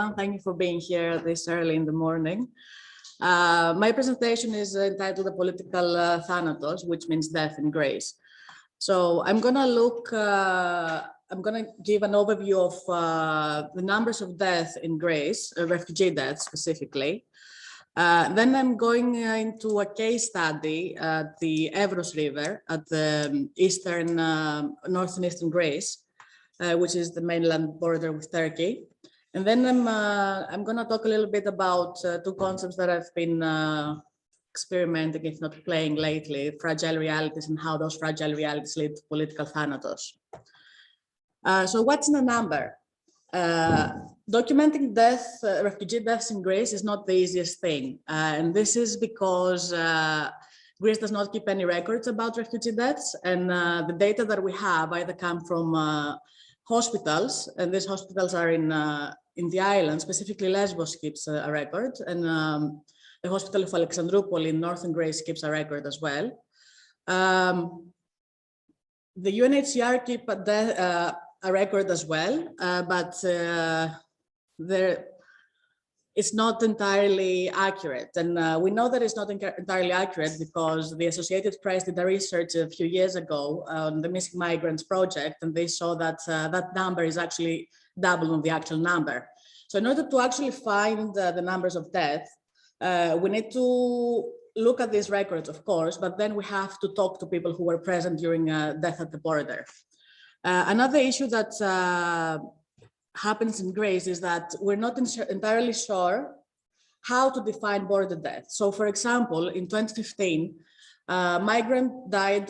Thank you for being here this early in the morning. My presentation is entitled The Political Thanatos, which means death in grace. So I'm going to give an overview of the numbers of death in Greece, refugee deaths specifically. Then I'm going into a case study at the Evros River at the northern eastern Greece, which is the mainland border with Turkey. And then I'm going to talk a little bit about two concepts that I've been experimenting, if not playing lately, fragile realities and how those fragile realities lead to political thanatos. So what's in a number? Documenting refugee deaths in Greece is not the easiest thing. And this is because Greece does not keep any records about refugee deaths. And the data that we have either come from hospitals, and these hospitals are in the island, specifically Lesbos keeps a record, and the Hospital of Alexandroupolis in northern Greece keeps a record as well. The UNHCR keep a record as well, but it's not entirely accurate. And we know that it's not entirely accurate because the Associated Press did a research a few years ago on the Missing Migrants project, and they saw that that number is actually double on the actual number. So in order to actually find the numbers of death, we need to look at these records, of course, but then we have to talk to people who were present during death at the border. Another issue that happens in Greece is that we're not entirely sure how to define border death. So, for example, in 2015, a migrant died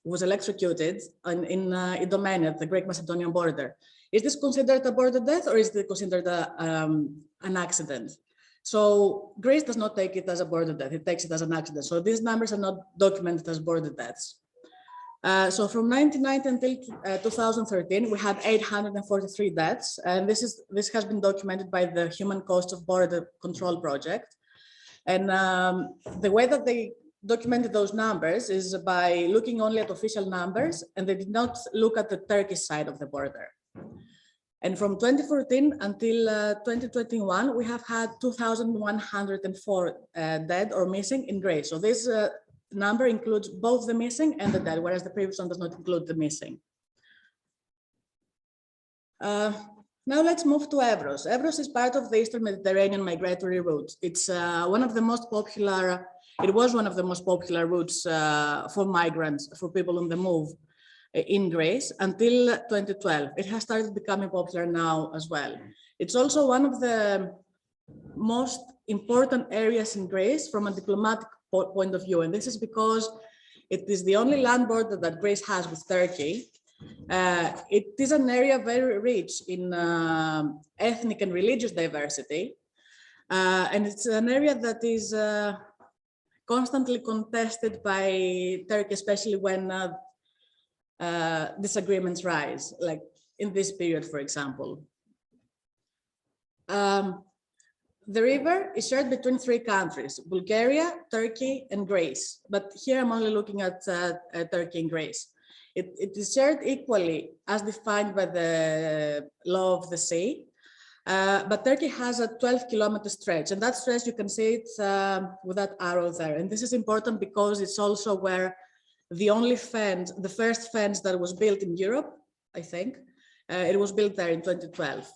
was electrocuted in Idomeni at the Greek-Macedonian border. Is this considered a border death, or is it considered an accident? So Greece does not take it as a border death; it takes it as an accident. So these numbers are not documented as border deaths. So from 1990 until 2013, we had 843 deaths, and this has been documented by the Human Cost of Border Control Project. And the way that they documented those numbers is by looking only at official numbers, and they did not look at the Turkish side of the border. And from 2014 until 2021, we have had 2,104 dead or missing in Greece. So this number includes both the missing and the dead, whereas the previous one does not include the missing. Now let's move to Evros. Evros is part of the Eastern Mediterranean migratory route. It's one of the most popular, it was one of the most popular routes for migrants, for people on the move in Greece until 2012. It has started becoming popular now as well. It's also one of the most important areas in Greece from a diplomatic point of view, and this is because it is the only land border that Greece has with Turkey. It is an area very rich in ethnic and religious diversity, and it's an area that is constantly contested by Turkey, especially when disagreements rise, like in this period, for example. The river is shared between three countries, Bulgaria, Turkey, and Greece. But here I'm only looking at Turkey and Greece. It is shared equally as defined by the law of the sea. But Turkey has a 12-kilometer stretch, and that stretch, you can see it with that arrow there. And this is important because it's also where the first fence that was built in Europe, I think, it was built there in 2012.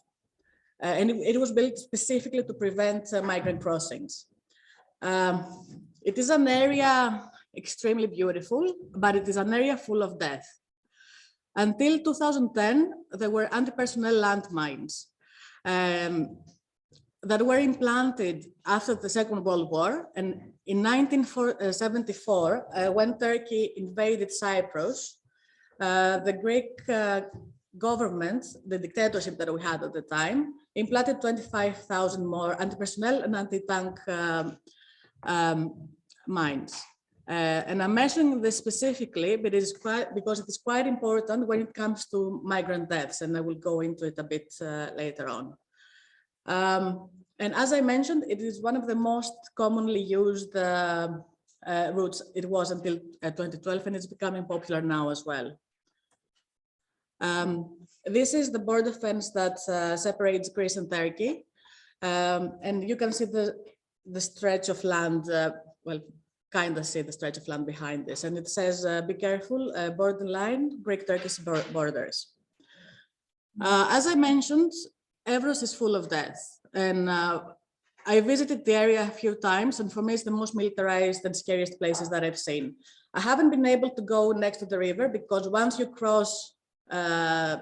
And it was built specifically to prevent migrant crossings. It is an area extremely beautiful, but it is an area full of death. Until 2010, there were anti-personnel landmines that were implanted after the Second World War. And in 1974, when Turkey invaded Cyprus, the Greek government, the dictatorship that we had at the time, implanted 25,000 more anti-personnel and anti-tank mines. And I'm mentioning this specifically because it is quite important when it comes to migrant deaths, and I will go into it a bit later on. And as I mentioned, it is one of the most commonly used routes. It was until 2012, and it's becoming popular now as well. This is the border fence that separates Greece and Turkey. And you can see the stretch of land, well, kind of see the stretch of land behind this. And it says, be careful, borderline, Greek-Turkish borders. As I mentioned, Evros is full of death. And I visited the area a few times, and for me, it's the most militarized and scariest places that I've seen. I haven't been able to go next to the river because once you cross the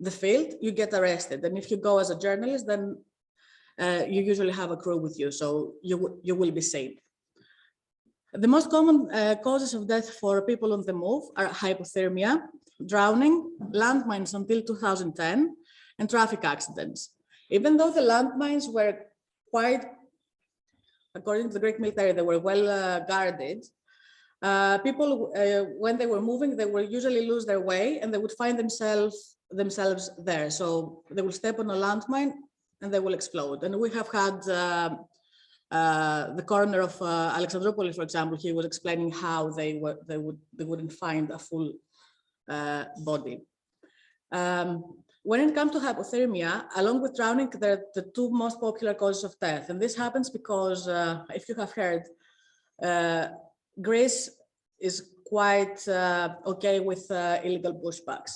field, you get arrested. And if you go as a journalist, then you usually have a crew with you, so you will be safe. The most common causes of death for people on the move are hypothermia, drowning, landmines until 2010, and traffic accidents. Even though the landmines were quite, according to the Greek military, they were well guarded, people, when they were moving, they would usually lose their way and they would find themselves there. So they will step on a landmine and they will explode. And we have had the coroner of Alexandroupolis, for example, he was explaining how they wouldn't find a full body. When it comes to hypothermia, along with drowning, they're the two most popular causes of death. And this happens because, if you have heard, Greece is quite okay with illegal pushbacks.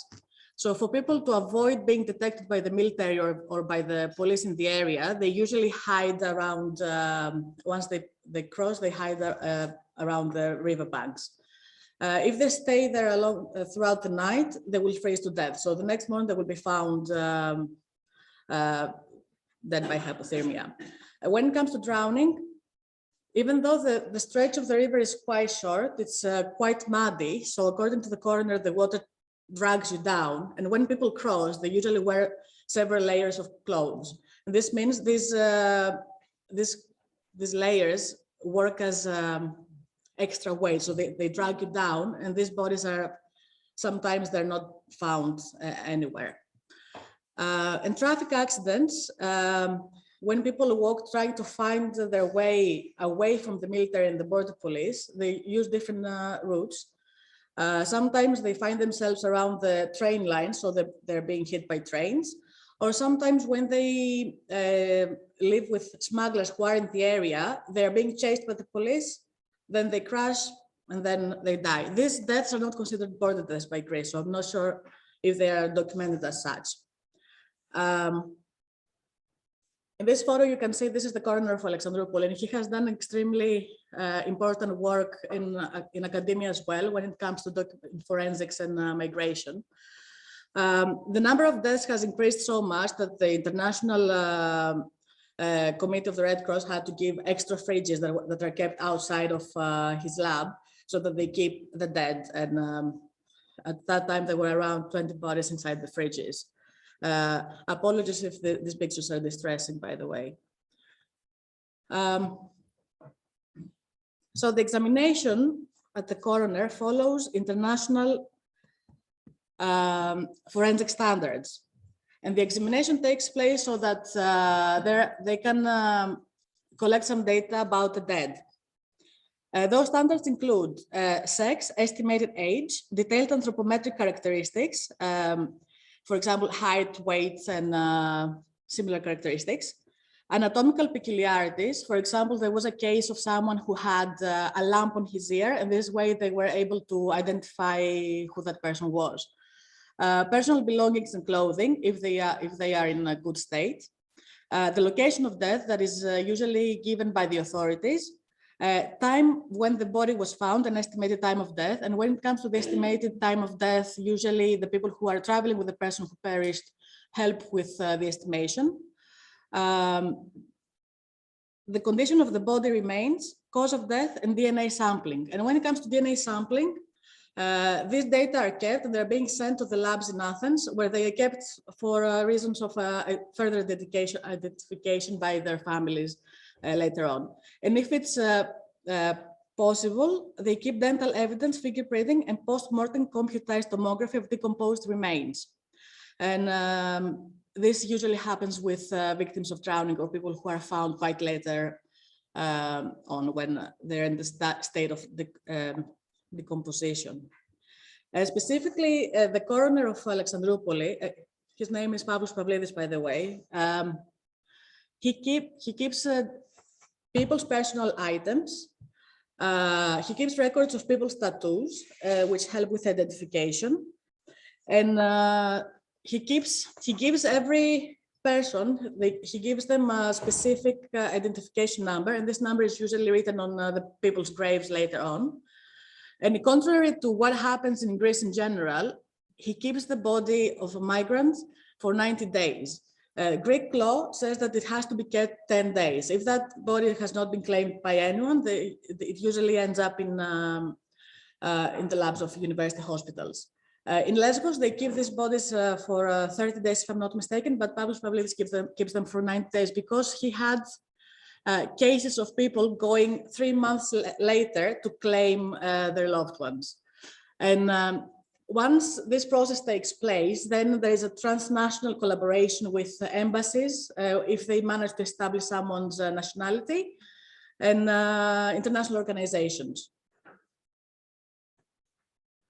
So for people to avoid being detected by the military or by the police in the area, they usually hide around, once they cross, they hide around the riverbanks. If they stay there alone throughout the night, they will freeze to death. So the next morning they will be found dead by hypothermia. When it comes to drowning, even though the stretch of the river is quite short, it's quite muddy. So according to the coroner, the water drags you down. And when people cross, they usually wear several layers of clothes. And this means these layers work as extra weight. So they drag you down, and these bodies are, sometimes they're not found anywhere. And traffic accidents, when people walk trying to find their way away from the military and the border police, they use different routes. Sometimes they find themselves around the train line, so they're being hit by trains. Or sometimes when they live with smugglers who are in the area, they're being chased by the police, then they crash, and then they die. These deaths are not considered border deaths by Greece, so I'm not sure if they are documented as such. In this photo, you can see this is the coroner of Alexandroupolis, and he has done extremely important work in academia as well when it comes to forensics and migration. The number of deaths has increased so much that the International Committee of the Red Cross had to give extra fridges that are kept outside of his lab so that they keep the dead. And at that time, there were around 20 bodies inside the fridges. Apologies if these pictures are distressing, by the way. So the examination at the coroner follows international forensic standards. And the examination takes place so that they can collect some data about the dead. Those standards include sex, estimated age, detailed anthropometric characteristics, for example, height, weight, and similar characteristics. Anatomical peculiarities. For example, there was a case of someone who had a lump on his ear, and this way they were able to identify who that person was. Personal belongings and clothing, if they are in a good state. The location of death, that is usually given by the authorities. Time when the body was found, an estimated time of death. And when it comes to the estimated time of death, usually the people who are traveling with the person who perished help with the estimation. The condition of the body remains, cause of death, and DNA sampling. And when it comes to DNA sampling, these data are kept and they're being sent to the labs in Athens, where they are kept for reasons of further identification by their families later on. And if it's possible, they keep dental evidence, fingerprinting, and post-mortem computerized tomography of decomposed remains. And this usually happens with victims of drowning or people who are found quite later on when they're in the state of decomposition. Specifically, the coroner of Alexandroupoli, his name is Pavlos Pavlidis, by the way, he keeps people's personal items. He keeps records of people's tattoos, which help with identification. And he gives every person, he gives them a specific identification number, and this number is usually written on the people's graves later on. And contrary to what happens in Greece in general, he keeps the body of a migrant for 90 days. Greek law says that it has to be kept 10 days. If that body has not been claimed by anyone, it usually ends up in the labs of university hospitals. In Lesbos, they keep these bodies for 30 days, if I'm not mistaken, but Pavlos Pavlidis keeps them for 90 days because he had cases of people going 3 months later to claim their loved ones. And once this process takes place, then there is a transnational collaboration with embassies if they manage to establish someone's nationality, and international organizations.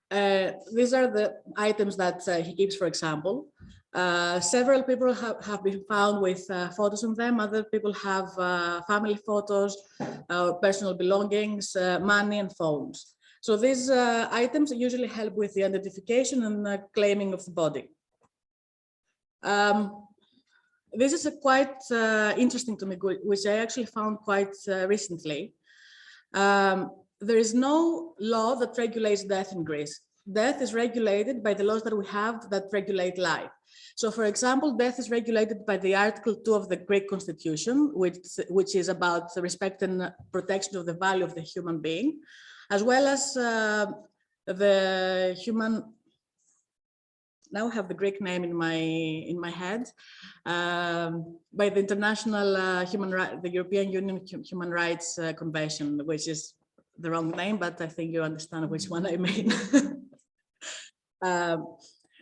These are the items that he keeps, for example. Several people have been found with photos of them. Other people have family photos, personal belongings, money, and phones. So these items usually help with the identification and claiming of the body. This is quite interesting to me, which I actually found quite recently. There is no law that regulates death in Greece. Death is regulated by the laws that we have that regulate life. So, for example, death is regulated by the Article 2 of the Greek Constitution, which is about the respect and protection of the value of the human being, as well as the human. Now I have the Greek name in my head, by the International the European Union Human Rights Convention, which is the wrong name, but I think you understand which one I mean.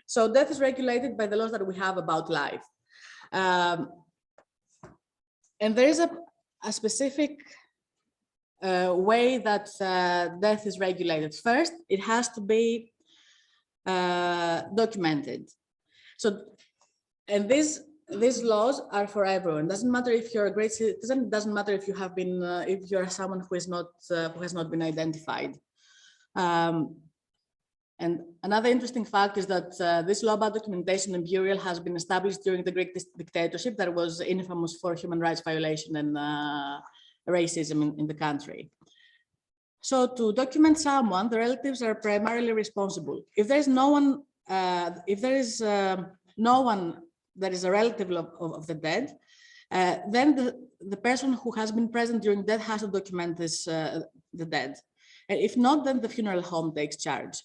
So death is regulated by the laws that we have about life. And there is a specific way that death is regulated. First, it has to be documented. So, and these laws are for everyone. Doesn't matter if you're a great citizen. Doesn't matter if you have been, if you're someone who is not, who has not been identified. And another interesting fact is that this law about documentation and burial has been established during the Greek dictatorship that was infamous for human rights violation and racism in the country. So to document someone, the relatives are primarily responsible. If there is no one, no one that is a relative of the dead, then the person who has been present during death has to document this, the dead. And if not, then the funeral home takes charge.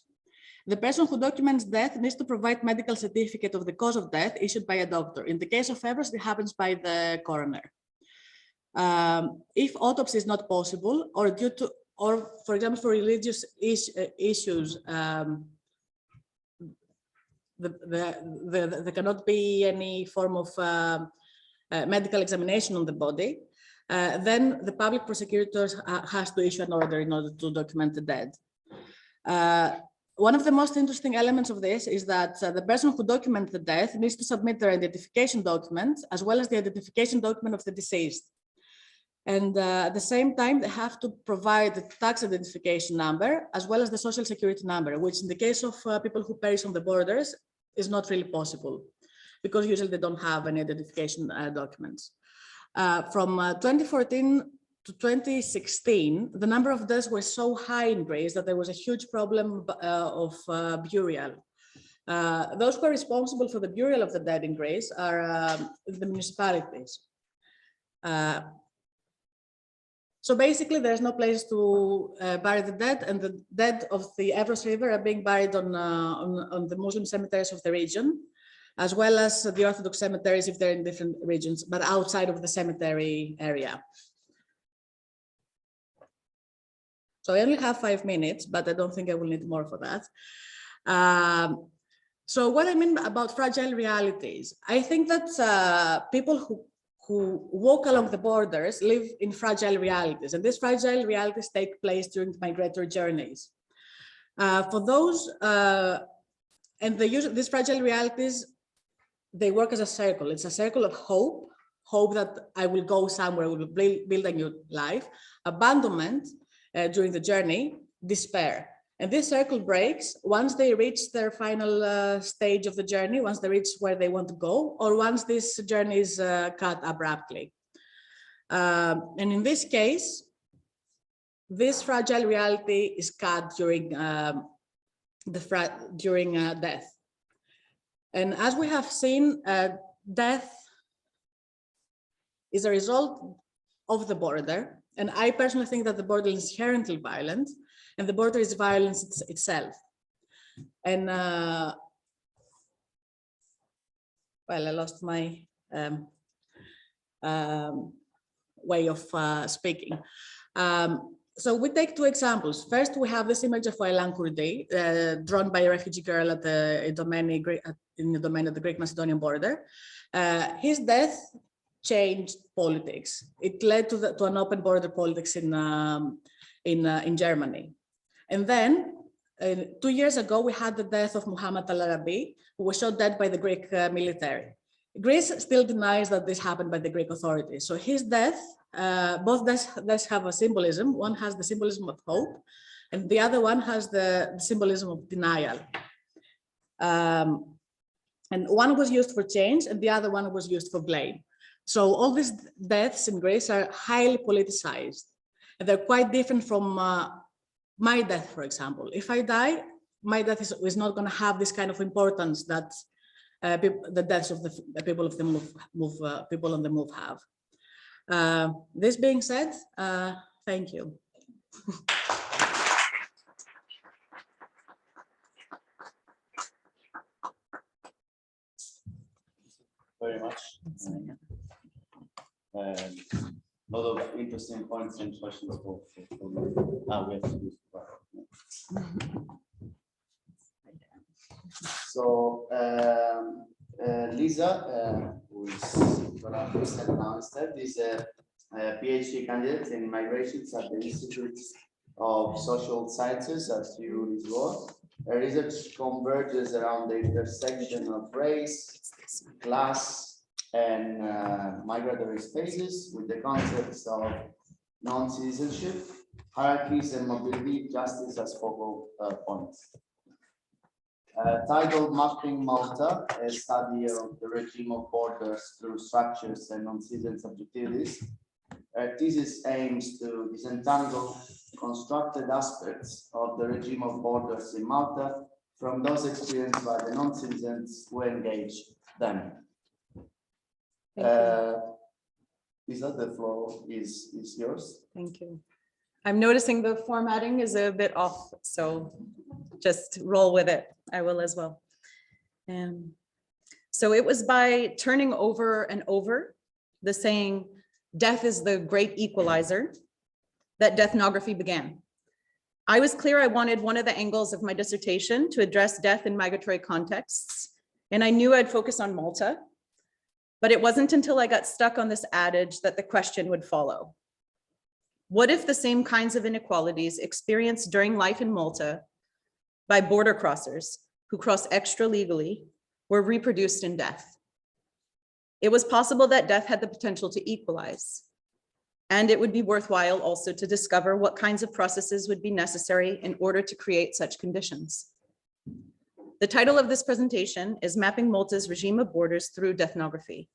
The person who documents death needs to provide medical certificate of the cause of death issued by a doctor. In the case of Evros, it happens by the coroner. If autopsy is not possible, or due to, or for example, for religious issues, there cannot be any form of medical examination on the body, then the public prosecutor has to issue an order in order to document the dead. One of the most interesting elements of this is that the person who documents the death needs to submit their identification document as well as the identification document of the deceased. And at the same time, they have to provide the tax identification number as well as the social security number, which in the case of people who perish on the borders is not really possible because usually they don't have any identification documents. From 2014 to 2016, the number of deaths were so high in Greece that there was a huge problem of burial. Those who are responsible for the burial of the dead in Greece are the municipalities. So basically, there's no place to bury the dead, and the dead of the Evros River are being buried on the Muslim cemeteries of the region, as well as the Orthodox cemeteries if they're in different regions, but outside of the cemetery area. So I only have 5 minutes, but I don't think I will need more for that. So what I mean about fragile realities, I think that people who walk along the borders live in fragile realities, and these fragile realities take place during migratory journeys. For those, and these fragile realities, they work as a circle. It's a circle of hope, hope that I will go somewhere, will build a new life, abandonment during the journey, despair. And this circle breaks once they reach their final stage of the journey, once they reach where they want to go, or once this journey is cut abruptly. And in this case, this fragile reality is cut during death. And as we have seen, death is a result of the border. And I personally think that the border is inherently violent, and the border is violence itself. And well, I lost my way of speaking. So we take two examples. First, we have this image of Aylan Kurdi, drawn by a refugee girl at in the domain of the Greek-Macedonian border. His death changed politics. It led to an open border politics in Germany. And then 2 years ago, we had the death of Muhammad al-Arabi, who was shot dead by the Greek military. Greece still denies that this happened by the Greek authorities. So his death, both deaths have a symbolism. One has the symbolism of hope, and the other one has the symbolism of denial. And one was used for change, and the other one was used for blame. So all these deaths in Greece are highly politicized, and they're quite different from my death, for example. If I die, my death is not going to have this kind of importance that the deaths of the people of the people on the move have. This being said, thank you. Very much. A lot of interesting points and questions for we have to do. So Lisa, who is going to present now instead, is a PhD candidate in migrations at the Institute of Social Sciences at UNISWA. Her research converges around the intersection of race, class, and migratory spaces with the concepts of non-citizenship, hierarchies, and mobility justice as focal points. Titled Mapping Malta, a study of the regime of borders through structures and non-citizen subjectivities. Her thesis aims to disentangle constructed aspects of the regime of borders in Malta from those experienced by the non-citizens who engage them. Lisa, the floor is yours. Thank you. I'm noticing the formatting is a bit off, so just roll with it. I will as well. So it was by turning over and over the saying, death is the great equalizer, that Deathnography began. I was clear I wanted one of the angles of my dissertation to address death in migratory contexts, and I knew I'd focus on Malta, but it wasn't until I got stuck on this adage that the question would follow. What if the same kinds of inequalities experienced during life in Malta by border crossers who cross extra legally were reproduced in death? It was possible that death had the potential to equalize, and it would be worthwhile also to discover what kinds of processes would be necessary in order to create such conditions. The title of this presentation is Mapping Malta's Regime of Borders Through Deathnography.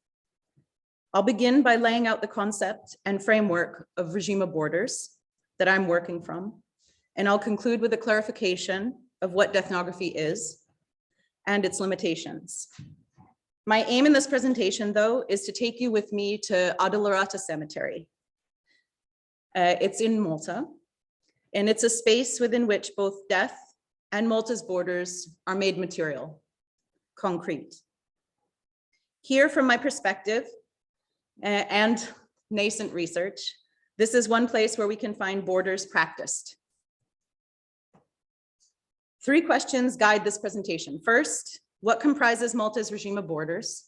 I'll begin by laying out the concept and framework of regime of borders that I'm working from, and I'll conclude with a clarification of what deathnography is and its limitations. My aim in this presentation, though, is to take you with me to Adilorata Cemetery. It's in Malta, and it's a space within which both death and Malta's borders are made material, concrete. Here, from my perspective and nascent research, this is one place where we can find borders practiced. 3 questions guide this presentation. First, what comprises Malta's regime of borders?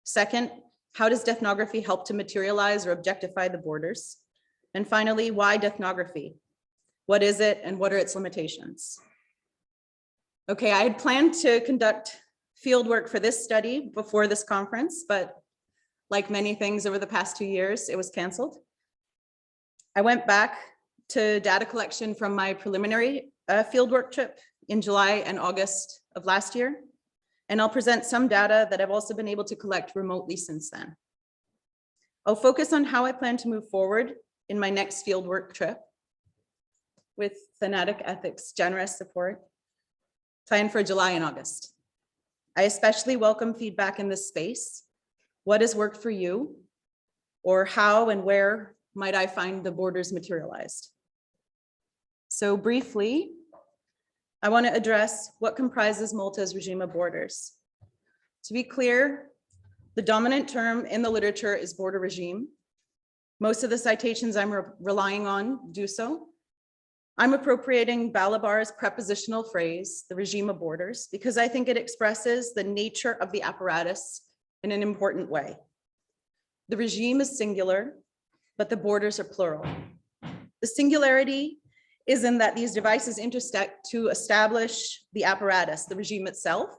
Second, how does deathnography help to materialize or objectify the borders? And finally, why deathnography? What is it and what are its limitations? Okay, I had planned to conduct fieldwork for this study before this conference, but like many things over the past 2 years, it was canceled. I went back to data collection from my preliminary fieldwork trip in July and August of last year, and I'll present some data that I've also been able to collect remotely since then. I'll focus on how I plan to move forward in my next fieldwork trip with Thanatic Ethics' generous support, planned for July and August. I especially welcome feedback in this space. What has worked for you? Or how and where might I find the borders materialized? So briefly, I want to address what comprises Malta's regime of borders. To be clear, the dominant term in the literature is border regime. Most of the citations I'm relying on do so. I'm appropriating Balabar's prepositional phrase, the regime of borders, because I think it expresses the nature of the apparatus in an important way. The regime is singular, but the borders are plural. The singularity is in that these devices intersect to establish the apparatus, the regime itself,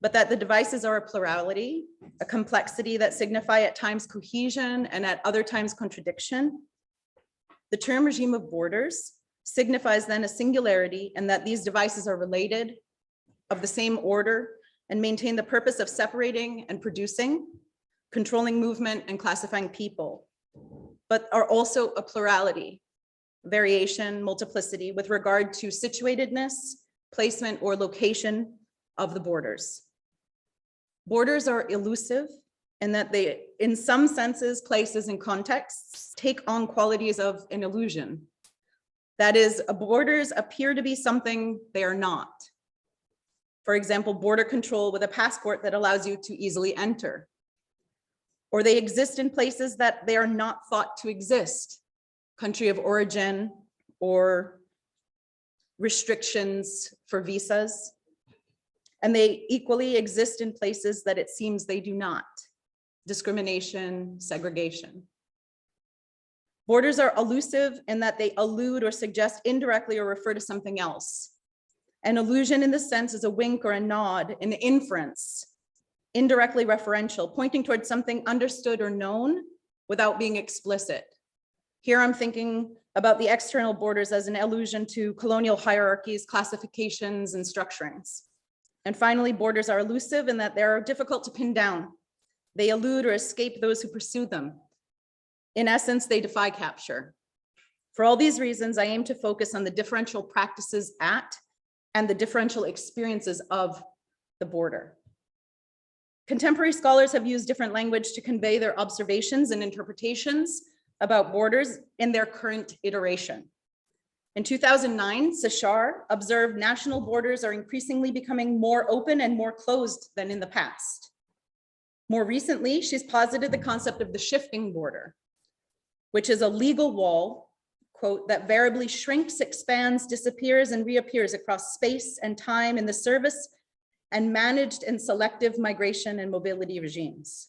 but that the devices are a plurality, a complexity that signify at times cohesion and at other times contradiction. The term regime of borders signifies then a singularity and that these devices are related, of the same order, and maintain the purpose of separating and producing, controlling movement and classifying people, but are also a plurality, variation, multiplicity with regard to situatedness, placement, or location of the borders. Borders are elusive in that they, in some senses, places, and contexts, take on qualities of an illusion. That is, borders appear to be something they are not. For example, border control with a passport that allows you to easily enter. Or they exist in places that they are not thought to exist, country of origin or restrictions for visas. And they equally exist in places that it seems they do not, discrimination, segregation. Borders are elusive in that they allude or suggest indirectly or refer to something else. An allusion in this sense is a wink or a nod, an inference, indirectly referential, pointing towards something understood or known without being explicit. Here I'm thinking about the external borders as an allusion to colonial hierarchies, classifications, and structurings. And finally, borders are elusive in that they're difficult to pin down. They elude or escape those who pursue them. In essence, they defy capture. For all these reasons, I aim to focus on the differential practices at and the differential experiences of the border. Contemporary scholars have used different language to convey their observations and interpretations about borders in their current iteration. In 2009, Sachar observed national borders are increasingly becoming more open and more closed than in the past. More recently, she's posited the concept of the shifting border, which is a legal wall, quote, that variably shrinks, expands, disappears, and reappears across space and time in the service and managed and selective migration and mobility regimes.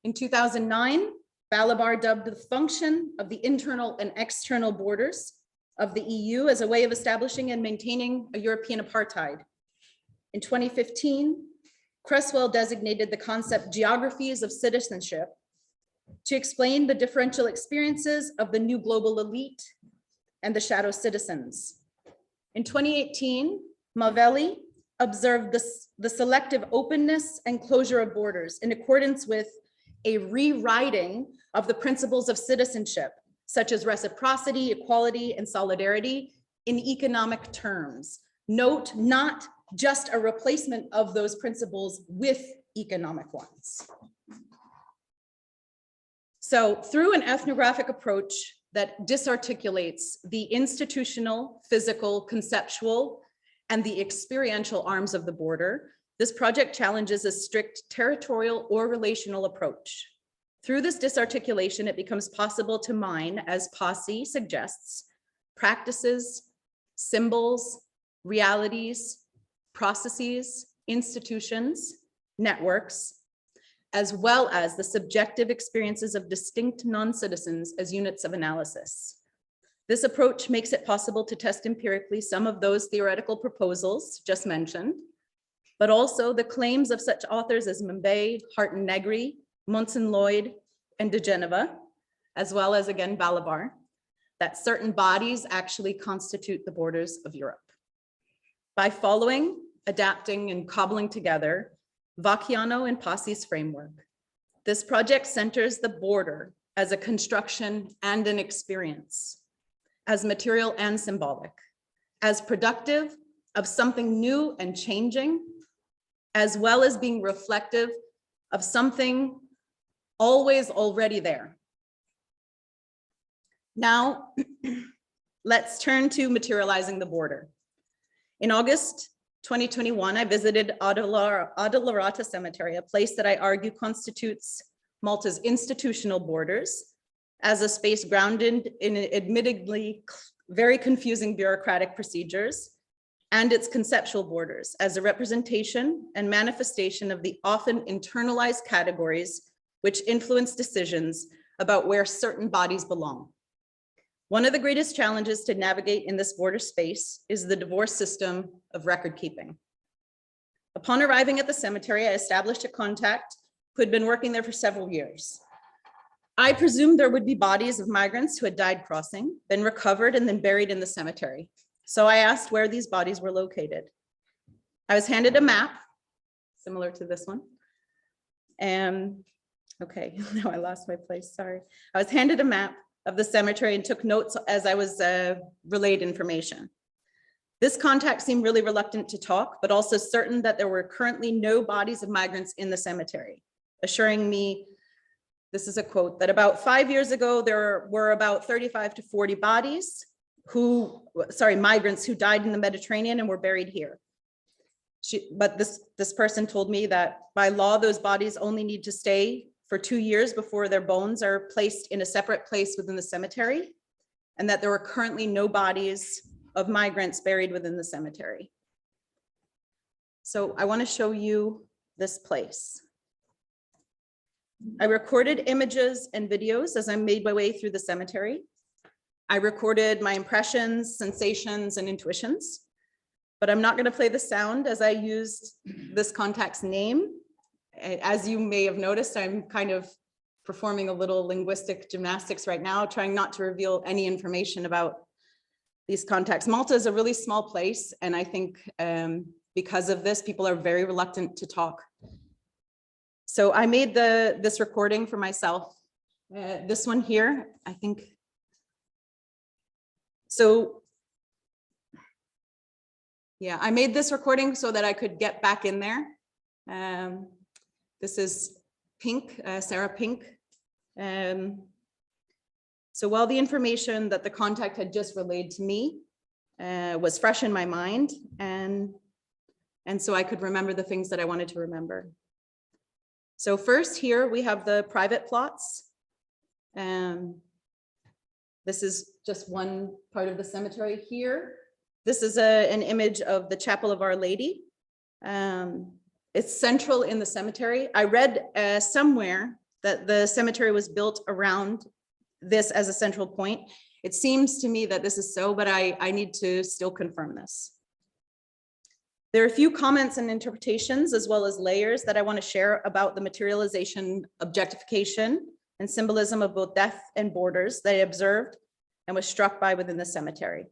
In 2009, Balabar dubbed the function of the internal and external borders of the EU as a way of establishing and maintaining a European apartheid. In 2015, Cresswell designated the concept Geographies of Citizenship to explain the differential experiences of the new global elite and the shadow citizens. In 2018, Mavelli observed the selective openness and closure of borders in accordance with a rewriting of the principles of citizenship, such as reciprocity, equality, and solidarity in economic terms. Note, not just a replacement of those principles with economic ones. So through an ethnographic approach that disarticulates the institutional, physical, conceptual, and the experiential arms of the border, this project challenges a strict territorial or relational approach. Through this disarticulation, it becomes possible to mine, as Posse suggests, practices, symbols, realities, processes, institutions, networks, as well as the subjective experiences of distinct non-citizens as units of analysis. This approach makes it possible to test empirically some of those theoretical proposals just mentioned, but also the claims of such authors as Mbe, Hart and Negri, Munson Lloyd, and De Geneva, as well as again Balabar, that certain bodies actually constitute the borders of Europe. By following, adapting, and cobbling together Vacchiano and Passi's framework, this project centers the border as a construction and an experience, as material and symbolic, as productive of something new and changing, as well as being reflective of something always already there. Now, let's turn to materializing the border. In August 2021, I visited Adelarata Cemetery, a place that I argue constitutes Malta's institutional borders as a space grounded in admittedly very confusing bureaucratic procedures and its conceptual borders as a representation and manifestation of the often internalized categories which influence decisions about where certain bodies belong. One of the greatest challenges to navigate in this border space is the divorce system of record keeping. Upon arriving at the cemetery, I established a contact who had been working there for several years. I presumed there would be bodies of migrants who had died crossing, been recovered, and then buried in the cemetery. So I asked where these bodies were located. I was handed a map, similar to this one. And okay, now I lost my place, sorry. I was handed a map of the cemetery and took notes as I was relayed information. This contact seemed really reluctant to talk, but also certain that there were currently no bodies of migrants in the cemetery, assuring me, this is a quote, that about 5 years ago, there were about 35 to 40 bodies migrants who died in the Mediterranean and were buried here. But this person told me that by law, those bodies only need to stay for 2 years before their bones are placed in a separate place within the cemetery, and that there were currently no bodies of migrants buried within the cemetery. So I want to show you this place. I recorded images and videos as I made my way through the cemetery. I recorded my impressions, sensations, and intuitions, but I'm not going to play the sound as I used this contact's name. As you may have noticed, I'm kind of performing a little linguistic gymnastics right now, trying not to reveal any information about these contacts. Malta is a really small place, and I think because of this, people are very reluctant to talk. So I made this recording for myself. This one here, I think. So yeah, I made this recording so that I could get back in there. This is Pink, Sarah Pink. So while the information that the contact had just relayed to me was fresh in my mind, and so I could remember the things that I wanted to remember. So first here we have the private plots. This is just one part of the cemetery here. This is an image of the Chapel of Our Lady. It's central in the cemetery. I read somewhere that the cemetery was built around this as a central point. It seems to me that this is so, but I need to still confirm this. There are a few comments and interpretations as well as layers that I want to share about the materialization, objectification, and symbolism of both death and borders that I observed and was struck by within the cemetery.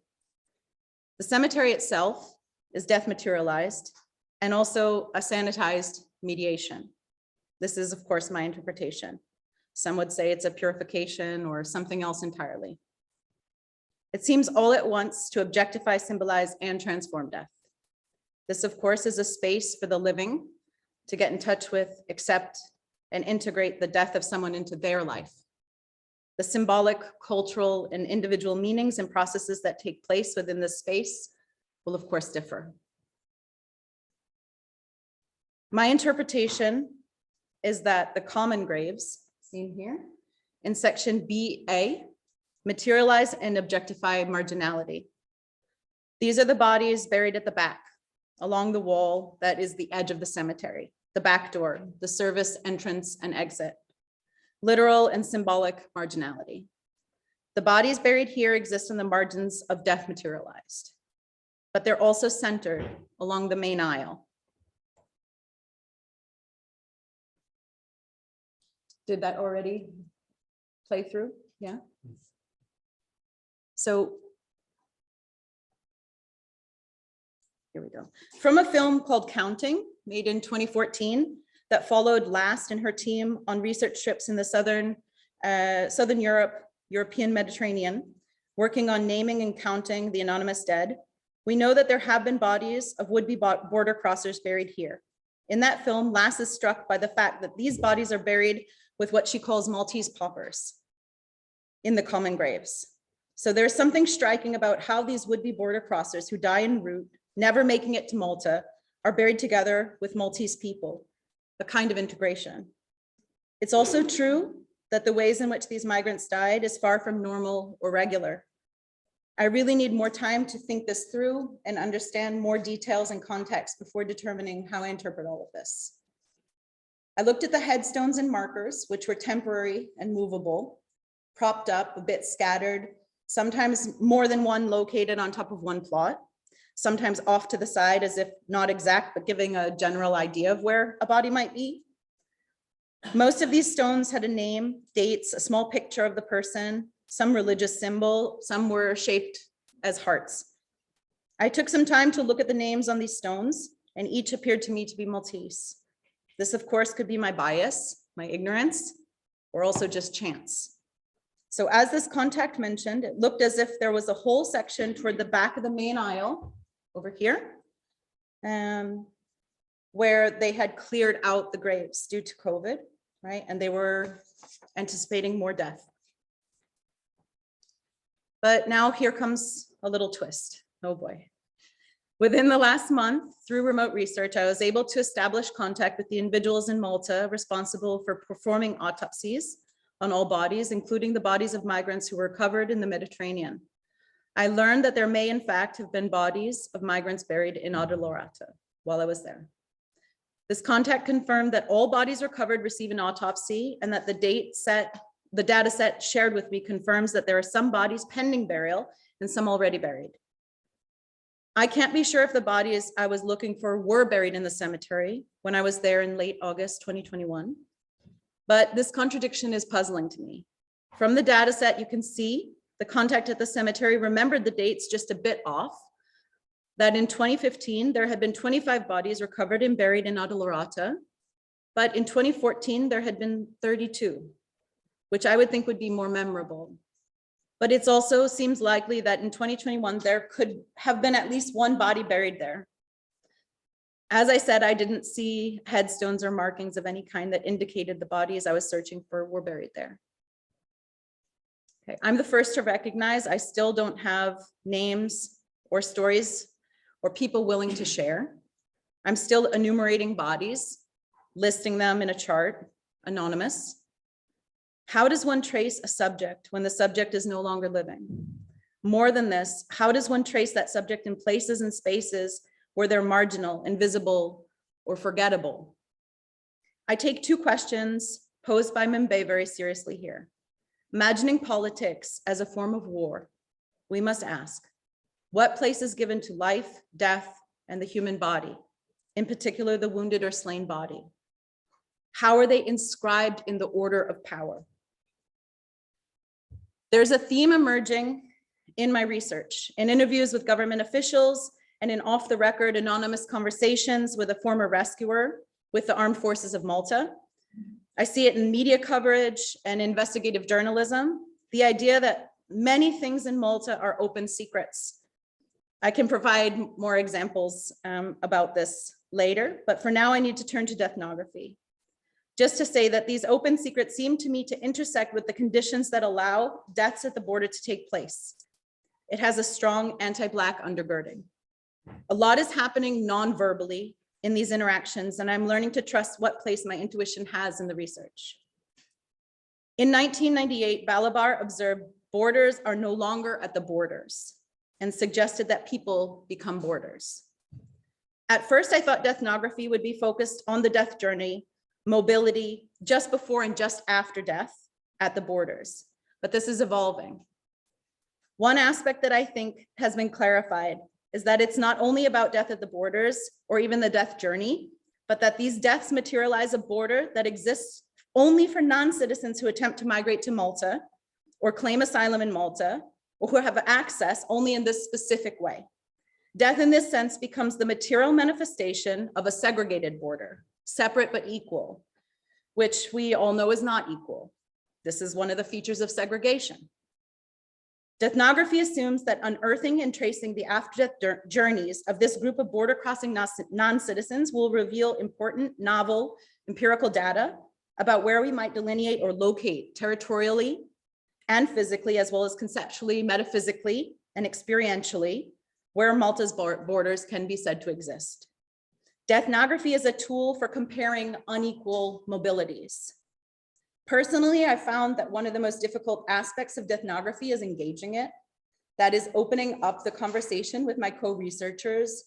The cemetery itself is death materialized and also a sanitized mediation. This is, of course, my interpretation. Some would say it's a purification or something else entirely. It seems all at once to objectify, symbolize, and transform death. This, of course, is a space for the living to get in touch with, accept, and integrate the death of someone into their life. The symbolic, cultural, and individual meanings and processes that take place within this space will, of course, differ. My interpretation is that the common graves, seen here, in section BA, materialize and objectify marginality. These are the bodies buried at the back, along the wall that is the edge of the cemetery, the back door, the service entrance and exit, literal and symbolic marginality. The bodies buried here exist on the margins of death materialized, but they're also centered along the main aisle. Did that already play through? Yeah. So here we go. From a film called Counting, made in 2014, that followed Last and her team on research trips in the Southern Europe, European Mediterranean, working on naming and counting the anonymous dead. We know that there have been bodies of would-be border crossers buried here. In that film, Lass is struck by the fact that these bodies are buried with what she calls Maltese paupers in the common graves. So there's something striking about how these would-be border crossers who die en route, never making it to Malta, are buried together with Maltese people, a kind of integration. It's also true that the ways in which these migrants died is far from normal or regular. I really need more time to think this through and understand more details and context before determining how I interpret all of this. I looked at the headstones and markers, which were temporary and movable, propped up, a bit scattered, sometimes more than one located on top of one plot, sometimes off to the side as if not exact, but giving a general idea of where a body might be. Most of these stones had a name, dates, a small picture of the person, some religious symbol, some were shaped as hearts. I took some time to look at the names on these stones, and each appeared to me to be Maltese. This, of course, could be my bias, my ignorance, or also just chance. So as this contact mentioned, it looked as if there was a whole section toward the back of the main aisle over here, where they had cleared out the graves due to COVID, right? And they were anticipating more death. But now here comes a little twist. Oh boy. Within the last month, through remote research, I was able to establish contact with the individuals in Malta responsible for performing autopsies on all bodies, including the bodies of migrants who were recovered in the Mediterranean. I learned that there may in fact have been bodies of migrants buried in Addolorata while I was there. This contact confirmed that all bodies recovered receive an autopsy and that the data set shared with me confirms that there are some bodies pending burial and some already buried. I can't be sure if the bodies I was looking for were buried in the cemetery when I was there in late August 2021, but this contradiction is puzzling to me. From the data set, you can see the contact at the cemetery remembered the dates just a bit off, that in 2015, there had been 25 bodies recovered and buried in Addolorata, but in 2014, there had been 32, which I would think would be more memorable. But it also seems likely that in 2021, there could have been at least one body buried there. As I said, I didn't see headstones or markings of any kind that indicated the bodies I was searching for were buried there. Okay, I'm the first to recognize I still don't have names or stories or people willing to share. I'm still enumerating bodies, listing them in a chart, anonymous. How does one trace a subject when the subject is no longer living? More than this, how does one trace that subject in places and spaces where they're marginal, invisible, or forgettable? I take two questions posed by Mimbe very seriously here. Imagining politics as a form of war, we must ask, what place is given to life, death, and the human body, in particular the wounded or slain body? How are they inscribed in the order of power? There's a theme emerging in my research, in interviews with government officials and in off-the-record anonymous conversations with a former rescuer with the Armed Forces of Malta. I see it in media coverage and investigative journalism, the idea that many things in Malta are open secrets. I can provide more examples about this later, but for now I need to turn to deathnography. Just to say that these open secrets seem to me to intersect with the conditions that allow deaths at the border to take place. It has a strong anti-Black undergirding. A lot is happening non-verbally in these interactions, and I'm learning to trust what place my intuition has in the research. In 1998, Balabar observed borders are no longer at the borders and suggested that people become borders. At first, I thought deathnography would be focused on the death journey, mobility, just before and just after death at the borders, but this is evolving. One aspect that I think has been clarified is that it's not only about death at the borders or even the death journey, but that these deaths materialize a border that exists only for non-citizens who attempt to migrate to Malta or claim asylum in Malta, or who have access only in this specific way. Death in this sense becomes the material manifestation of a segregated border, separate but equal, which we all know is not equal. This is one of the features of segregation. Deathnography assumes that unearthing and tracing the after-death journeys of this group of border crossing non-citizens will reveal important, novel, empirical data about where we might delineate or locate territorially and physically, as well as conceptually, metaphysically, and experientially, where Malta's borders can be said to exist. Deathnography is a tool for comparing unequal mobilities. Personally, I found that one of the most difficult aspects of deathnography is engaging it. That is opening up the conversation with my co-researchers.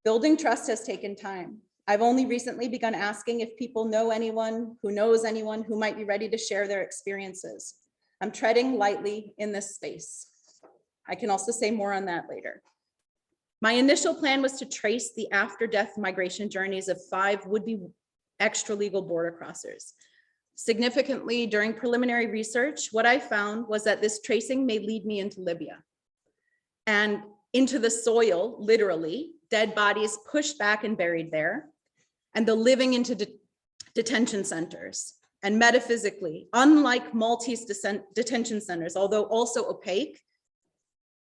Building trust has taken time. I've only recently begun asking if people know anyone who knows anyone who might be ready to share their experiences. I'm treading lightly in this space. I can also say more on that later. My initial plan was to trace the after-death migration journeys of 5 would-be extra-legal border crossers. Significantly, during preliminary research, what I found was that this tracing may lead me into Libya and into the soil, literally, dead bodies pushed back and buried there, and the living into detention centers. And metaphysically, unlike Maltese detention centers, although also opaque,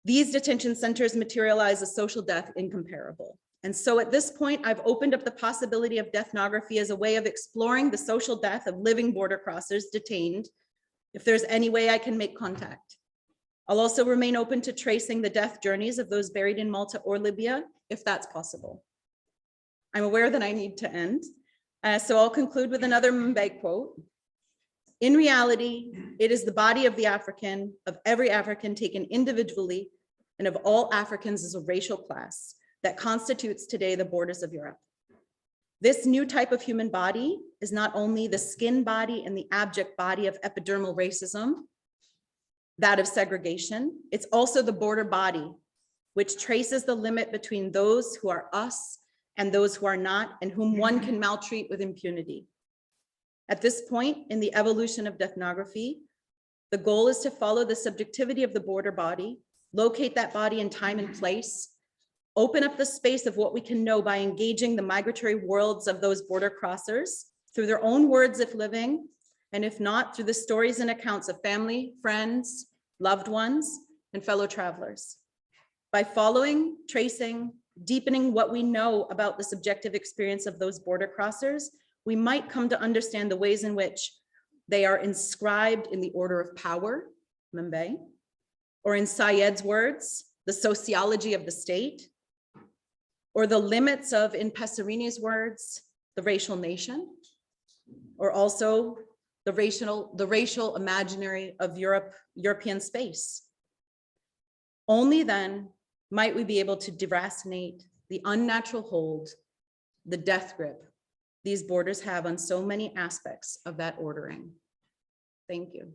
these detention centers materialize a social death incomparable. And so at this point, I've opened up the possibility of deathnography as a way of exploring the social death of living border crossers detained, if there's any way I can make contact. I'll also remain open to tracing the death journeys of those buried in Malta or Libya, if that's possible. I'm aware that I need to end, so I'll conclude with another Mbe quote. In reality, it is the body of the African, of every African taken individually, and of all Africans as a racial class, that constitutes today the borders of Europe. This new type of human body is not only the skin body and the abject body of epidermal racism, that of segregation, it's also the border body, which traces the limit between those who are us and those who are not, and whom one can maltreat with impunity. At this point in the evolution of deathnography, the goal is to follow the subjectivity of the border body, locate that body in time and place, open up the space of what we can know by engaging the migratory worlds of those border crossers through their own words if living, and if not, through the stories and accounts of family, friends, loved ones, and fellow travelers. By following, tracing, deepening what we know about the subjective experience of those border crossers, we might come to understand the ways in which they are inscribed in the order of power, Mbe, or in Syed's words, the sociology of the state, or the limits of, in Pesarini's words, the racial nation, or also the racial imaginary of European space. Only then might we be able to deracinate the unnatural hold, the death grip these borders have on so many aspects of that ordering. Thank you.